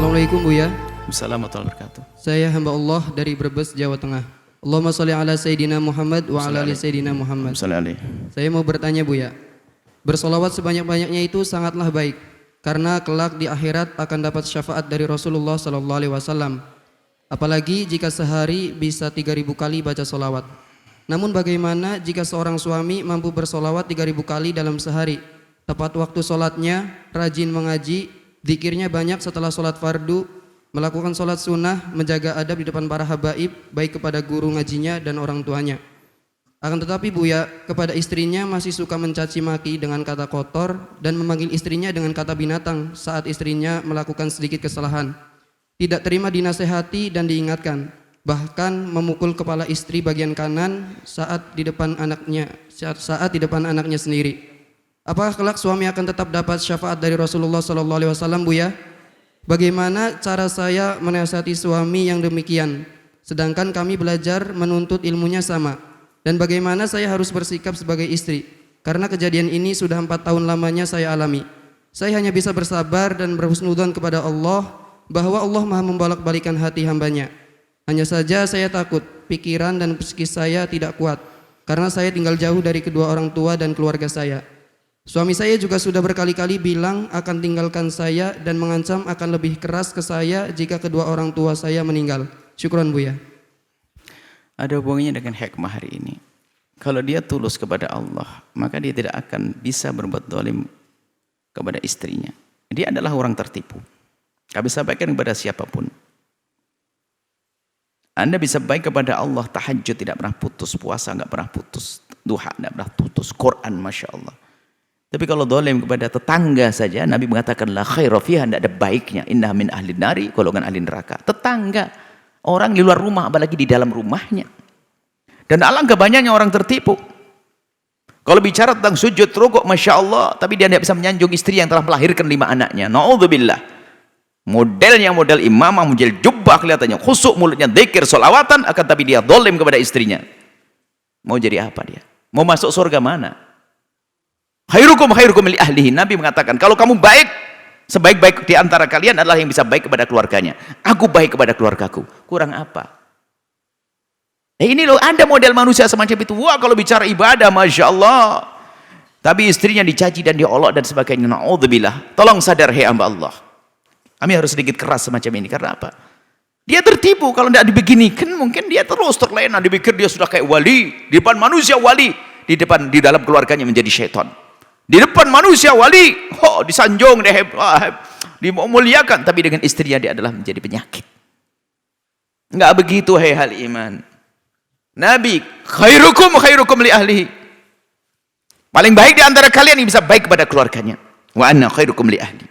Assalamualaikum Buya. Assalamualaikum warahmatullahi wabarakatuh. Saya hamba Allah dari Brebes, Jawa Tengah. Allahumma sholli ala Sayyidina Muhammad wa ala ali Sayyidina Muhammad. Saya mau bertanya Buya. Bersolawat sebanyak-banyaknya itu sangatlah baik, karena kelak di akhirat akan dapat syafaat dari Rasulullah sallallahu alaihi wasallam. Apalagi jika sehari bisa 3000 kali baca solawat. Namun bagaimana jika seorang suami mampu bersolawat 3000 kali dalam sehari? Tepat waktu solatnya, rajin mengaji, zikirnya banyak setelah solat fardu, melakukan solat sunnah, menjaga adab di depan para habaib, baik kepada guru ngajinya dan orang tuanya. Akan tetapi Buya, kepada istrinya masih suka mencaci maki dengan kata kotor dan memanggil istrinya dengan kata binatang saat istrinya melakukan sedikit kesalahan. Tidak terima dinasehati dan diingatkan, bahkan memukul kepala istri bagian kanan saat di depan anaknya sendiri. Apakah kelak suami akan tetap dapat syafaat dari Rasulullah sallallahu alaihi wasallam Buya? Bagaimana cara saya menasihati suami yang demikian, sedangkan kami belajar menuntut ilmunya sama? Dan bagaimana saya harus bersikap sebagai istri? Karena kejadian ini sudah 4 tahun lamanya saya alami. Saya hanya bisa bersabar dan berhusnudzon kepada Allah, bahwa Allah maha membolak-balikan hati hambanya. Hanya saja saya takut pikiran dan psikis saya tidak kuat, karena saya tinggal jauh dari kedua orang tua dan keluarga saya. Suami saya juga sudah berkali-kali bilang akan tinggalkan saya dan mengancam akan lebih keras ke saya jika kedua orang tua saya meninggal. Syukron Buya. Ada hubungannya dengan hikmah hari ini. Kalau dia tulus kepada Allah, maka dia tidak akan bisa berbuat zalim kepada istrinya. Dia adalah orang tertipu. Gak bisa baikkan kepada siapapun. Anda bisa baik kepada Allah, tahajud tidak pernah putus, puasa gak pernah putus, duha tidak pernah putus, Quran Masya Allah. Tapi kalau zalim kepada tetangga saja, Nabi mengatakan la khaira fiha, tidak ada baiknya. Inna min ahli nari, golongan ahli neraka. Tetangga, orang di luar rumah, apalagi di dalam rumahnya. Dan alangkah banyaknya orang tertipu. Kalau bicara tentang sujud rukuk, Masya Allah, tapi dia tidak bisa menyanjung istri yang telah melahirkan 5 anaknya. Na'udzubillah. Modelnya model imamah, model jubbah kelihatannya, khusuk mulutnya, dzikir, solawatan, akan tapi dia zalim kepada istrinya. Mau jadi apa dia? Mau masuk surga mana? Khairukum li ahlihi. Nabi mengatakan, kalau kamu baik, sebaik-baik di antara kalian adalah yang bisa baik kepada keluarganya. Aku baik kepada keluargaku. Kurang apa? Ini loh, ada model manusia semacam itu. Wah, kalau bicara ibadah, Masya Allah. Tapi istrinya dicaci dan diolok dan sebagainya. Na'udzubillah. Tolong sadar, hei hamba Allah. Kami harus sedikit keras semacam ini. Karena apa? Dia tertipu. Kalau tidak dibeginikan, mungkin dia terus terlena. Dipikir dia sudah kayak wali. Di depan manusia wali. Di dalam keluarganya menjadi syaitan. Di depan manusia wali, disanjung, dimuliakan, tapi dengan istrinya dia adalah menjadi penyakit. Enggak begitu, hai hal iman. Nabi, khairukum li ahlihi. Paling baik di antara kalian yang bisa baik kepada keluarganya. Wa anna khairukum li ahli.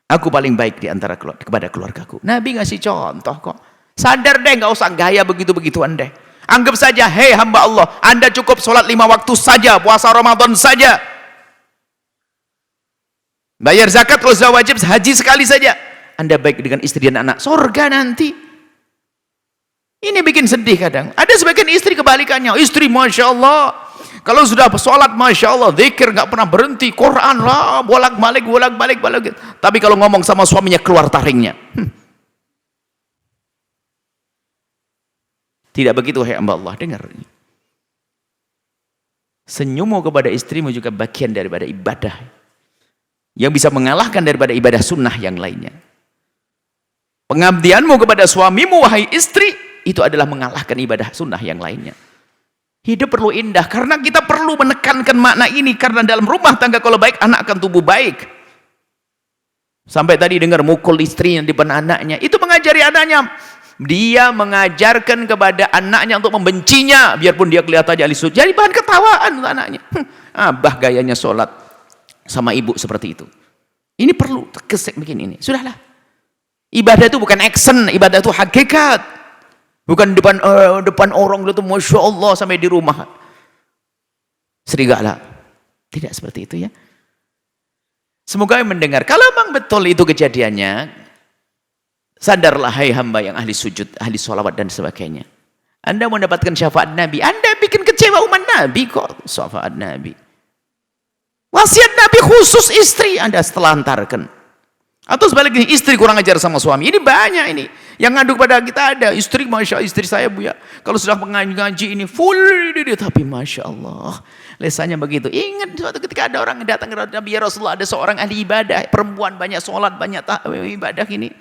Aku paling baik di antara kepada keluargaku. Nabi ngasih contoh kok. Sadar deh, enggak usah gaya begitu-begituan deh. Anggap saja, hei hamba Allah, Anda cukup sholat 5 waktu saja, puasa Ramadan saja. Bayar zakat kalau sudah wajib, haji sekali saja. Anda baik dengan istri dan anak, surga nanti. Ini bikin sedih kadang. Ada sebagian istri kebalikannya. Istri Masya Allah, kalau sudah sholat Masya Allah, zikir gak pernah berhenti, Quran lah, bolak-balik. Tapi kalau ngomong sama suaminya, keluar taringnya. Tidak begitu, hai hamba Allah. Dengar ini. Senyummu kepada istrimu juga bagian daripada ibadah yang bisa mengalahkan daripada ibadah sunnah yang lainnya. Pengabdianmu kepada suamimu, wahai istri, itu adalah mengalahkan ibadah sunnah yang lainnya. Hidup perlu indah, karena kita perlu menekankan makna ini, karena dalam rumah tangga kalau baik, anak akan tumbuh baik. Sampai tadi dengar mukul istrinya di depan anaknya, itu mengajari anaknya. Dia mengajarkan kepada anaknya untuk membencinya, biarpun dia kelihatannya ahli sujud, jadi bahan ketawaan untuk anaknya. Abah gayanya sholat sama ibu seperti itu. Ini perlu kesek begini ini. Sudahlah. Ibadah itu bukan action, ibadah itu hakikat. Bukan depan orang itu Masya Allah sampai di rumah serigala. Tidak seperti itu ya. Semoga yang mendengar. Kalau memang betul itu kejadiannya, sadarlah hai hamba yang ahli sujud, ahli sholawat dan sebagainya. Anda mendapatkan syafaat Nabi. Anda bikin kecewa umat Nabi kok. Syafaat Nabi. Wasiat Nabi khusus istri Anda setelantarkan. Atau sebaliknya istri kurang ajar sama suami. Ini banyak ini. Yang ngadu pada kita ada. Istri, Masya Allah, istri saya Bu ya. Kalau sudah ngaji ini full. Tapi Masya Allah. Lesannya begitu. Ingat suatu ketika ada orang yang datang ke Nabi, ya Rasulullah, ada seorang ahli ibadah. Perempuan banyak sholat, banyak ibadah ini.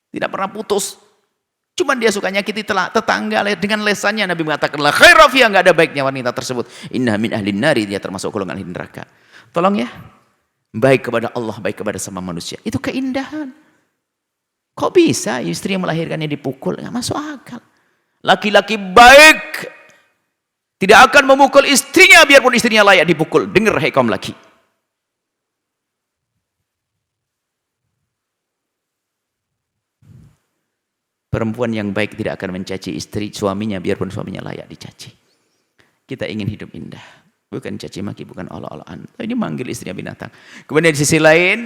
Tidak pernah putus. Cuman dia suka nyakiti tetangga. Dengan lesannya Nabi mengatakan, la khaira fiha, enggak ada baiknya wanita tersebut. Inna min ahlin nari, dia termasuk golongan ahli neraka. Tolong ya. Baik kepada Allah, baik kepada sama manusia. Itu keindahan. Kok bisa istri yang melahirkannya dipukul? Nggak masuk akal. Laki-laki baik tidak akan memukul istrinya biarpun istrinya layak dipukul. Dengar hai kaum laki. Perempuan yang baik tidak akan mencaci istri suaminya biarpun suaminya layak dicaci. Kita ingin hidup indah. Bukan caci maki, bukan olok-olokan. Ini manggil istrinya binatang. Kemudian di sisi lain,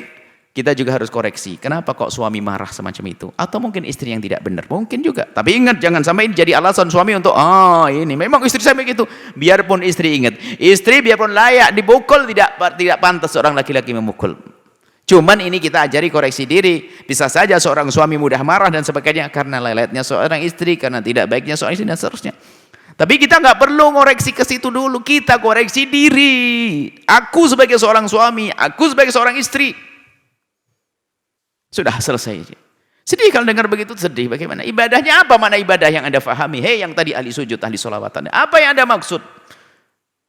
kita juga harus koreksi. Kenapa kok suami marah semacam itu? Atau mungkin istri yang tidak benar. Mungkin juga. Tapi ingat, jangan sampai ini jadi alasan suami untuk, ini memang istri saya begitu. Biarpun istri ingat. Istri biarpun layak dipukul, tidak pantas seorang laki-laki memukul. Cuman ini kita ajari koreksi diri. Bisa saja seorang suami mudah marah dan sebagainya. Karena leletnya seorang istri, karena tidak baiknya seorang istri dan seterusnya. Tapi kita nggak perlu ngoreksi ke situ dulu, kita koreksi diri. Aku sebagai seorang suami, aku sebagai seorang istri. Sudah selesai. Sedih kalau dengar begitu, sedih. Bagaimana? Ibadahnya apa? Mana ibadah yang Anda fahami? Hei yang tadi ahli sujud, ahli sholawat Anda. Apa yang Anda maksud?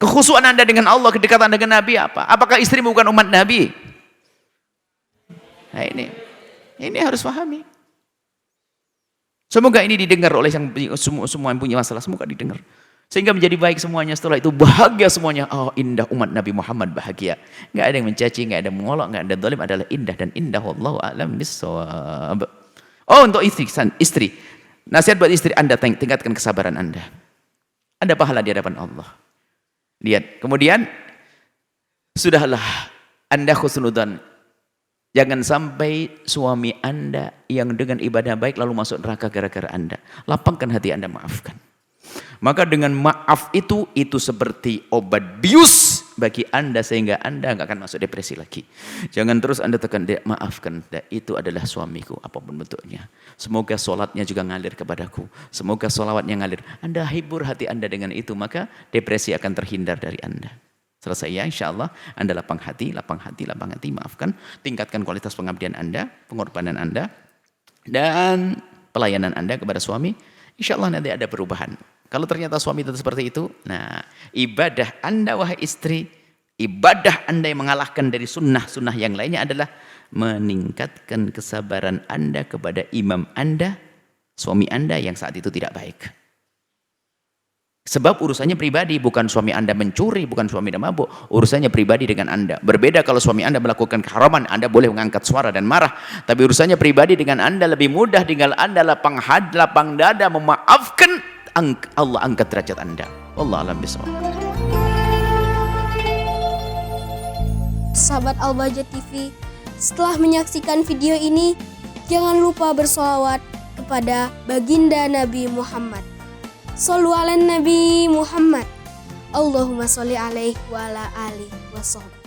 Kekhusuan Anda dengan Allah, kedekatan dengan Nabi apa? Apakah istrimu bukan umat Nabi? Nah ini harus pahami. Semoga ini didengar oleh yang semua yang punya masalah, semoga didengar. Sehingga menjadi baik semuanya, setelah itu bahagia semuanya. Oh indah umat Nabi Muhammad bahagia. Nggak ada yang mencaci, nggak ada yang mengolok, nggak ada zalim, adalah indah dan indah. Wallahu a'lam bissawab. Oh untuk istri. Nasihat buat istri Anda, tingkatkan kesabaran Anda. Ada pahala di hadapan Allah. Lihat, kemudian sudahlah Anda khusnudzan. Jangan sampai suami Anda yang dengan ibadah baik lalu masuk neraka gara-gara Anda. Lapangkan hati Anda, maafkan. Maka dengan maaf itu seperti obat bius bagi Anda sehingga Anda nggak akan masuk depresi lagi. Jangan terus Anda tekan, maafkan, itu adalah suamiku apapun bentuknya. Semoga sholatnya juga ngalir kepadaku. Semoga sholawatnya ngalir. Anda hibur hati Anda dengan itu, maka depresi akan terhindar dari Anda. Selesai ya, insya Allah Anda lapang hati, maafkan, tingkatkan kualitas pengabdian Anda, pengorbanan Anda, dan pelayanan Anda kepada suami. Insya Allah nanti ada perubahan. Kalau ternyata suami tetap seperti itu, nah ibadah Anda wahai istri, ibadah Anda yang mengalahkan dari sunnah-sunnah yang lainnya adalah meningkatkan kesabaran Anda kepada imam Anda, suami Anda yang saat itu tidak baik. Sebab urusannya pribadi, bukan suami Anda mencuri, bukan suami Anda mabuk. Urusannya pribadi dengan Anda. Berbeda kalau suami Anda melakukan keharaman, Anda boleh mengangkat suara dan marah. Tapi urusannya pribadi dengan Anda lebih mudah, tinggal Anda lapang dada, memaafkan, Allah angkat derajat Anda. Wallahu a'lam bishawab. Sahabat Al-Bahjah TV, setelah menyaksikan video ini, jangan lupa bersolawat kepada baginda Nabi Muhammad. Shollu ala Nabi Muhammad. Allahumma sholli alaihi wa ala alihi wa sahbihi.